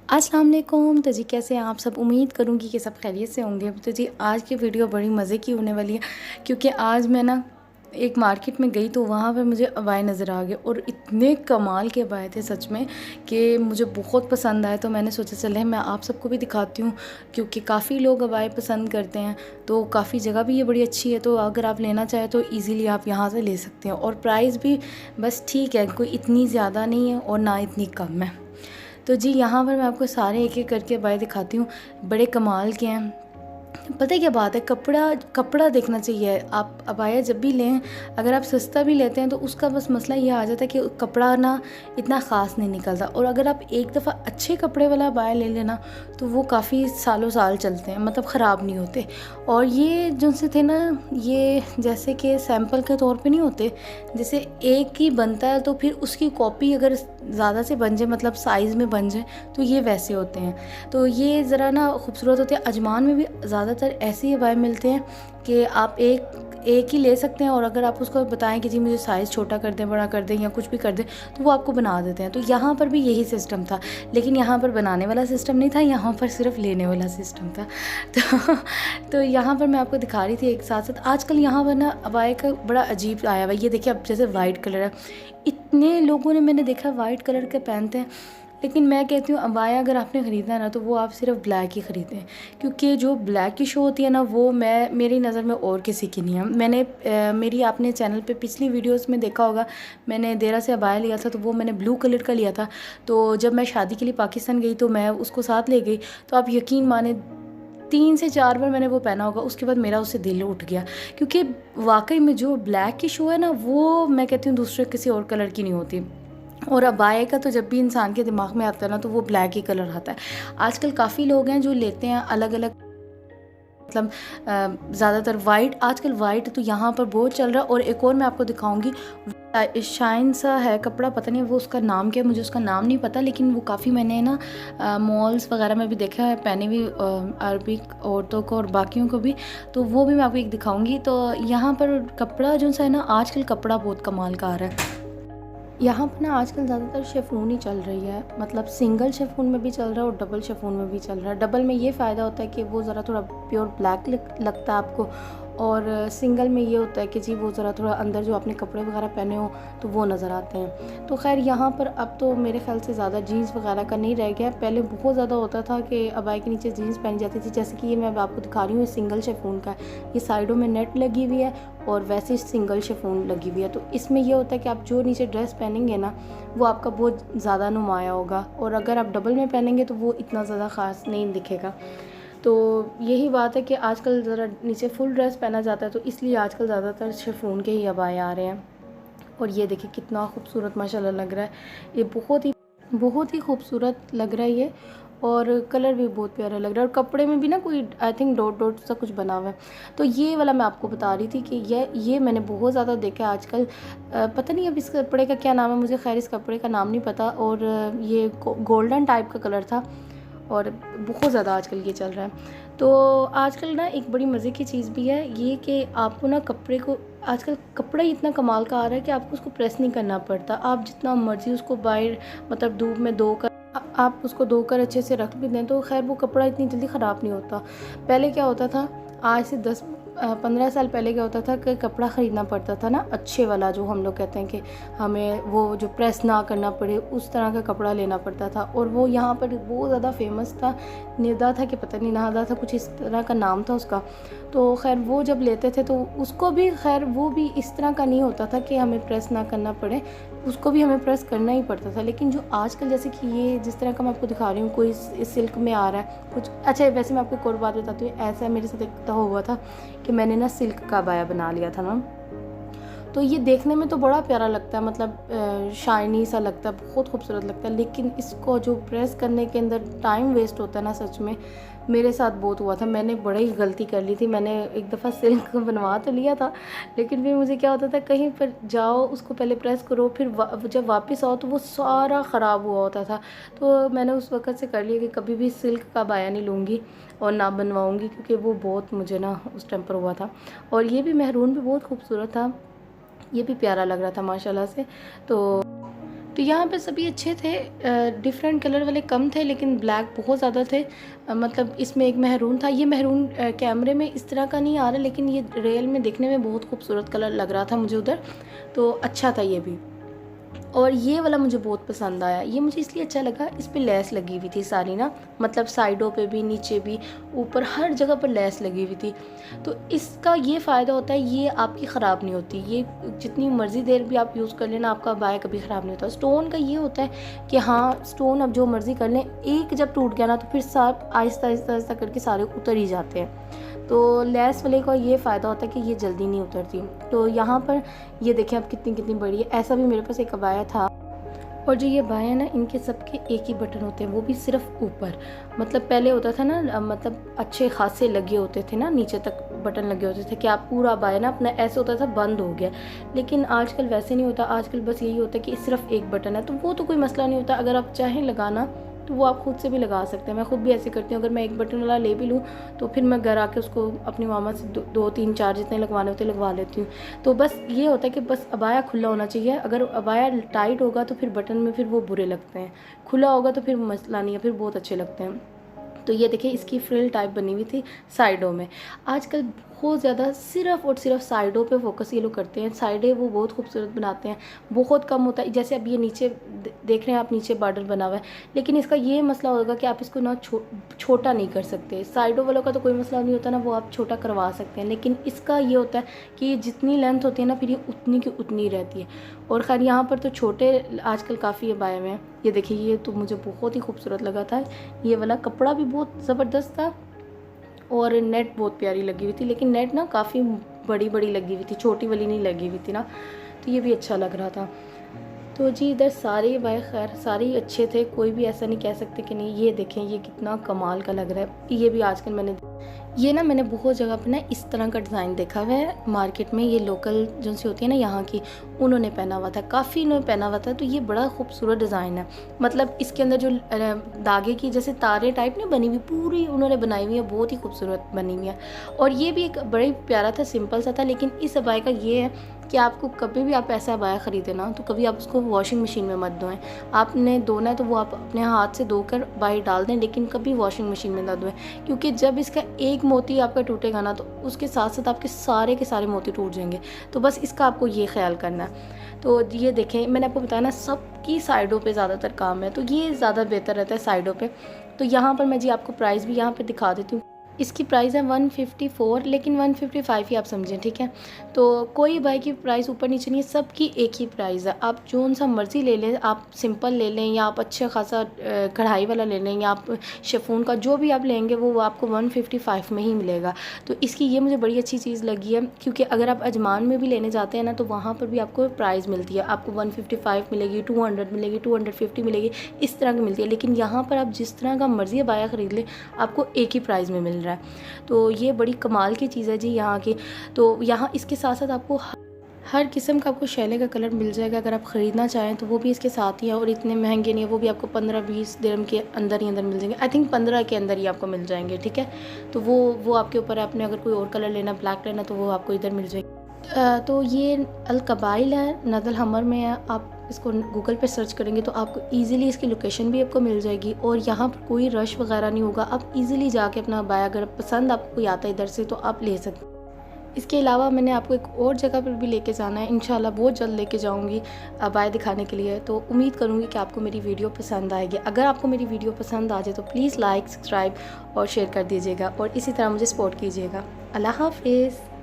अस्सलाम वालेकुम। तो जी कैसे हैं आप सब? उम्मीद करूँगी कि सब खैरियत से होंगे। तो जी आज की वीडियो बड़ी मज़े की होने वाली है, क्योंकि आज मैं ना एक मार्केट में गई तो वहाँ पे मुझे अबाए नज़र आ गए और इतने कमाल के अबाए थे सच में कि मुझे बहुत पसंद आए। तो मैंने सोचा चले मैं आप सबको भी दिखाती हूँ, क्योंकि काफ़ी लोग अबाए पसंद करते हैं। तो काफ़ी जगह भी ये बड़ी अच्छी है, तो अगर आप लेना चाहें तो ईज़िली आप यहाँ से ले सकते हैं। और प्राइस भी बस ठीक है, कोई इतनी ज़्यादा नहीं है और ना इतनी कम है। तो जी यहाँ पर मैं आपको सारे एक-एक करके अबाए दिखाती हूँ, बड़े कमाल के हैं। पता है क्या बात है, कपड़ा कपड़ा देखना चाहिए। आप अबाया जब भी लें, अगर आप सस्ता भी लेते हैं तो उसका बस मसला ये आ जाता है कि कपड़ा ना इतना ख़ास नहीं निकलता। और अगर आप एक दफ़ा अच्छे कपड़े वाला अबाया ले लेना तो वो काफ़ी सालों साल चलते हैं, मतलब ख़राब नहीं होते। और ये जो से थे ना, ये जैसे कि सैंपल के तौर पे नहीं होते, जैसे एक ही बनता है तो फिर उसकी कॉपी अगर ज़्यादा से बन जाए, मतलब साइज़ में बन जाए, तो ये वैसे होते हैं। तो ये ज़रा ना खूबसूरत होते हैं। अजमान में भी ज़्यादातर ऐसे ही अबाए मिलते हैं कि आप एक ही ले सकते हैं, और अगर आप उसको बताएं कि जी मुझे साइज़ छोटा कर दें, बड़ा कर दें या कुछ भी कर दें, तो वो आपको बना देते हैं। तो यहाँ पर भी यही सिस्टम था, लेकिन यहाँ पर बनाने वाला सिस्टम नहीं था, यहाँ पर सिर्फ लेने वाला सिस्टम था। तो यहाँ पर मैं आपको दिखा रही थी एक साथ साथ। आजकल यहाँ पर ना अबाए का बड़ा अजीब आया हुआ है। ये देखिए, अब जैसे वाइट कलर है, इतने लोगों ने मैंने देखा वाइट कलर के पहनते हैं, लेकिन मैं कहती हूँ अबाया अगर आपने ख़रीदना है ना तो वो आप सिर्फ ब्लैक ही ख़रीदें, क्योंकि जो ब्लैक की शो होती है ना वो मेरी नज़र में और किसी की नहीं है। मैंने मेरी आपने चैनल पे पिछली वीडियोस में देखा होगा, मैंने देरा से अबाया लिया था, तो वो मैंने ब्लू कलर का लिया था। तो जब मैं शादी के लिए पाकिस्तान गई तो मैं उसको साथ ले गई, तो आप यकीन माने 3 से 4 बार मैंने वो पहना होगा, उसके बाद मेरा उससे दिल उठ गया। क्योंकि वाकई में जो ब्लैक की शो है ना, वो मैं कहती हूँ दूसरे किसी और कलर की नहीं होती। और अबाए का तो जब भी इंसान के दिमाग में आता है ना तो वो ब्लैक ही कलर आता है। आजकल काफ़ी लोग हैं जो लेते हैं अलग अलग, मतलब ज़्यादातर वाइट, आजकल वाइट तो यहाँ पर बहुत चल रहा है। और एक और मैं आपको दिखाऊंगी, शाइन सा है कपड़ा, पता नहीं वो उसका नाम क्या है, मुझे उसका नाम नहीं पता, लेकिन वो काफ़ी मैंने ना मॉल्स वगैरह में भी देखा है, पहने भी अरबिक औरतों को और बाकियों को भी। तो वो भी मैं आपको एक दिखाऊंगी। तो यहाँ पर कपड़ा जो सा है ना, आजकल कपड़ा बहुत कमाल का आ रहा है। यहाँ पर ना आजकल ज़्यादातर शेफ़ून ही चल रही है, मतलब सिंगल शेफ़ून में भी चल रहा है और डबल शेफ़ून में भी चल रहा है। डबल में ये फ़ायदा होता है कि वो ज़रा थोड़ा प्योर ब्लैक लगता है आपको, और सिंगल में ये होता है कि जी वो ज़रा थोड़ा अंदर जो आपने कपड़े वगैरह पहने हो तो वो नज़र आते हैं। तो खैर यहाँ पर अब तो मेरे ख़्याल से ज़्यादा जीन्स वगैरह का नहीं रह गया। पहले बहुत ज़्यादा होता था कि अबाए के नीचे जीन्स पहनी जाती थी, जैसे कि ये मैं अब आपको दिखा रही हूँ, ये सिंगल शेफ़ून का है। ये साइडों में नेट लगी हुई है और वैसे सिंगल शेफ़ून लगी हुई है। तो इसमें ये होता है कि आप जो नीचे ड्रेस पहनेंगे ना वो आपका बहुत ज़्यादा नुमाया होगा, और अगर आप डबल में पहनेंगे तो वो इतना ज़्यादा ख़ास नहीं दिखेगा। तो यही बात है कि आजकल ज़रा नीचे फुल ड्रेस पहना जाता है, तो इसलिए आजकल ज़्यादातर शिफॉन के ही अबाए आ रहे हैं। और ये देखिए कितना खूबसूरत माशाल्लाह लग रहा है, ये बहुत ही खूबसूरत लग रहा है ये, और कलर भी बहुत प्यारा लग रहा है। और कपड़े में भी ना कोई आई थिंक डॉट डॉट सा कुछ बना हुआ है। तो ये वाला मैं आपको बता रही थी कि ये मैंने बहुत ज़्यादा देखा है आजकल। पता नहीं अब इस कपड़े का क्या नाम है, मुझे खैर इस कपड़े का नाम नहीं पता। और ये गोल्डन टाइप का कलर था और बहुत ज़्यादा आजकल ये चल रहा है। तो आजकल ना एक बड़ी मज़े की चीज़ भी है ये कि आपको ना कपड़े को, आजकल कपड़ा ही इतना कमाल का आ रहा है कि आपको उसको प्रेस नहीं करना पड़ता। आप जितना मर्ज़ी उसको बाहर, मतलब धूप में धोकर आप उसको धोकर अच्छे से रख भी दें तो खैर वो कपड़ा इतनी जल्दी ख़राब नहीं होता। पहले क्या होता था, आज से 10-15 साल पहले क्या होता था कि कपड़ा ख़रीदना पड़ता था ना अच्छे वाला, जो हम लोग कहते हैं कि हमें वो जो प्रेस ना करना पड़े उस तरह का कपड़ा लेना पड़ता था। और वो यहाँ पर बहुत ज़्यादा फेमस था, निदा था कि पता नहीं नहादा था, कुछ इस तरह का नाम था उसका। तो खैर वो जब लेते थे तो उसको भी खैर वो भी इस तरह का नहीं होता था कि हमें प्रेस ना करना पड़े, उसको भी हमें प्रेस करना ही पड़ता था। लेकिन जो आजकल जैसे कि ये जिस तरह का मैं आपको दिखा रही हूँ, कोई सिल्क में आ रहा है कुछ। अच्छा वैसे मैं आपको एक और बात बताती हूँ, ऐसा मेरे साथ एक दफ़ा हुआ था कि मैंने ना सिल्क का अबाया बना लिया था ना, तो ये देखने में तो बड़ा प्यारा लगता है, मतलब शाइनी सा लगता है, बहुत खूबसूरत लगता है। लेकिन इसको जो प्रेस करने के अंदर टाइम वेस्ट होता है ना, सच में मेरे साथ बहुत हुआ था। मैंने बड़ी गलती कर ली थी। मैंने एक दफ़ा सिल्क बनवा तो लिया था, लेकिन फिर मुझे क्या होता था, कहीं पर जाओ उसको पहले प्रेस करो, फिर जब वापस आओ तो वो सारा ख़राब हुआ होता था। तो मैंने उस वक़्त से कर लिया कि कभी भी सिल्क का अबाया नहीं लूँगी और ना बनवाऊँगी, क्योंकि वो बहुत मुझे ना उस टाइम पर हुआ था। और ये भी मेहरून भी बहुत खूबसूरत था, ये भी प्यारा लग रहा था माशाल्लाह से। तो तो यहाँ पे सभी अच्छे थे, डिफरेंट कलर वाले कम थे लेकिन ब्लैक बहुत ज़्यादा थे। मतलब इसमें एक मेहरून था, ये मेहरून कैमरे में इस तरह का नहीं आ रहा लेकिन ये रियल में देखने में बहुत खूबसूरत कलर लग रहा था मुझे उधर, तो अच्छा था ये भी। और ये वाला मुझे बहुत पसंद आया, ये मुझे इसलिए अच्छा लगा, इस पे लेस लगी हुई थी सारी ना, मतलब साइडों पे भी, नीचे भी, ऊपर, हर जगह पर लेस लगी हुई थी। तो इसका ये फ़ायदा होता है, ये आपकी ख़राब नहीं होती, ये जितनी मर्ज़ी देर भी आप यूज़ कर लेना आपका अबाया कभी ख़राब नहीं होता। स्टोन का ये होता है कि हाँ, स्टोन अब जो मर्ज़ी कर लें, एक जब टूट गया ना तो फिर सब आहिस्ता आहिस्ता आहिस्ता करके सारे उतर ही जाते हैं। तो लेस वाले का ये फ़ायदा होता है कि ये जल्दी नहीं उतरती। तो यहाँ पर ये देखें अब कितनी कितनी बड़ी है। ऐसा भी मेरे पास एक अबाया था, और जो ये अबाया ना, इनके सबके एक ही बटन होते हैं, वो भी सिर्फ ऊपर। मतलब पहले होता था ना, मतलब अच्छे खासे लगे होते थे ना, नीचे तक बटन लगे होते थे कि आप पूरा अबाया ना अपना ऐसे होता था बंद हो गया। लेकिन आजकल वैसे नहीं होता, आजकल बस यही होता है कि सिर्फ एक बटन है, तो वो तो कोई मसला नहीं होता। अगर आप चाहें लगाना तो वो आप खुद से भी लगा सकते हैं। मैं खुद भी ऐसे करती हूँ, अगर मैं एक बटन वाला ले भी लूँ तो फिर मैं घर आके उसको अपनी मामा से दो तीन चार जितने लगवाने होते लगवा लेती हूँ। तो बस ये होता है कि बस अबाया खुला होना चाहिए। अगर अबाया टाइट होगा तो फिर बटन में फिर वो बुरे लगते हैं, खुला होगा तो फिर मसला नहीं है, फिर बहुत अच्छे लगते हैं। तो ये देखिए इसकी फ्रिल टाइप बनी हुई थी साइडों में। आजकल बहुत ज़्यादा सिर्फ और सिर्फ साइडों पे फोकस ये लोग करते हैं, साइडें वो बहुत खूबसूरत बनाते हैं, बहुत कम होता है। जैसे अब ये नीचे देख रहे हैं आप, नीचे बॉर्डर बना हुआ है, लेकिन इसका ये मसला होगा कि आप इसको ना छोटा नहीं कर सकते। साइडों वालों का तो कोई मसला नहीं होता ना, वो आप छोटा करवा सकते हैं, लेकिन इसका ये होता है कि जितनी लेंथ होती है ना, फिर ये उतनी की उतनी रहती है। और खैर यहाँ पर तो छोटे आजकल काफ़ी अबाए हुए हैं। ये देखिए, ये तो मुझे बहुत ही खूबसूरत लगा था, ये वाला कपड़ा भी बहुत ज़बरदस्त था, और नेट बहुत प्यारी लगी हुई थी, लेकिन नेट ना काफ़ी बड़ी बड़ी लगी हुई थी, छोटी वाली नहीं लगी हुई थी ना, तो ये भी अच्छा लग रहा था। तो जी इधर सारे भाई खैर सारे ही अच्छे थे, कोई भी ऐसा नहीं कह सकते कि नहीं। ये देखें, ये कितना कमाल का लग रहा है, ये भी आजकल मैंने बहुत जगह पे ना इस तरह का डिज़ाइन देखा हुआ है मार्केट में। ये लोकल जो सी होती है ना यहाँ की, उन्होंने पहना हुआ था, काफ़ी इन्होंने पहना हुआ था। तो ये बड़ा खूबसूरत डिज़ाइन है, मतलब इसके अंदर जो धागे की जैसे तारे टाइप नहीं बनी हुई, पूरी उन्होंने बनाई हुई है, बहुत ही खूबसूरत बनी हुई है। और ये भी एक बड़ा ही प्यारा था, सिंपल सा था। लेकिन इस अबाए का ये है कि आपको कभी भी आप ऐसा अबाया ख़रीदे ना, तो कभी आप उसको वॉशिंग मशीन में मत धोएं। आपने धोना है तो वो आप अपने हाथ से धोकर बाहर डाल दें, लेकिन कभी वॉशिंग मशीन में ना धोएं, क्योंकि जब इसका एक मोती आपका टूटेगा ना, तो उसके साथ साथ आपके सारे के सारे मोती टूट जाएंगे। तो बस इसका आपको ये ख्याल करना है। तो ये देखें, मैंने आपको बताया ना, सबकी साइडों पे ज़्यादातर काम है, तो ये ज़्यादा बेहतर रहता है साइडों पे। तो यहाँ पर मैं जी आपको प्राइस भी यहाँ पे दिखा देती हूँ। इसकी प्राइस है 154, लेकिन 155 ही आप समझें, ठीक है। तो कोई बाई की प्राइस ऊपर नीचे नहीं है, सबकी एक ही प्राइस है। आप जोन सा मर्ज़ी ले लें, आप सिंपल ले लें या आप अच्छा खासा कढ़ाई वाला ले लें, या आप शिफॉन का जो भी आप लेंगे वो आपको 155 में ही मिलेगा। तो इसकी ये मुझे बड़ी अच्छी चीज़ लगी है, क्योंकि अगर आप अजमान में भी लेने जाते हैं ना, तो वहाँ पर भी आपको प्राइस मिलती है, आपको 155 मिलेगी, 200 मिलेगी, 250 मिलेगी, इस तरह की मिलती है। लेकिन यहाँ पर आप जिस तरह का मर्ज़ी अबाया ख़रीद लें, आपको एक ही प्राइस में मिल रहा है। तो ये बड़ी कमाल की चीज़ है जी यहाँ की। तो यहाँ इसके साथ साथ आपको हर किस्म का आपको शैले का कलर मिल जाएगा, अगर आप ख़रीदना चाहें तो वो भी इसके साथ ही है, और इतने महंगे नहीं है, वो भी आपको 15-20 दिरहम के अंदर ही अंदर मिल जाएंगे। आई थिंक 15 के अंदर ही आपको मिल जाएंगे, ठीक है। तो वो आपके ऊपर है, आपने अगर कोई और कलर लेना, ब्लैक लेना, तो वो आपको इधर मिल जाएगी। तो ये अल-कबाइल है, नदल हमर में है। आप इसको गूगल पे सर्च करेंगे तो आपको इजीली इसकी लोकेशन भी आपको मिल जाएगी, और यहाँ पर कोई रश वगैरह नहीं होगा। आप इजीली जाके अपना अबाया, अगर पसंद आपको कोई आता है इधर से, तो आप ले सकते हैं। इसके अलावा मैंने आपको एक और जगह पर भी लेके जाना है, इंशाल्लाह बहुत जल्द लेके जाऊंगी अबाया दिखाने के लिए। तो उम्मीद करूँगी कि आपको मेरी वीडियो पसंद आएगी। अगर आपको मेरी वीडियो पसंद आ जाए तो प्लीज़ लाइक, सब्सक्राइब और शेयर कर दीजिएगा, और इसी तरह मुझे सपोर्ट कीजिएगा। अल्लाह हाफिज़।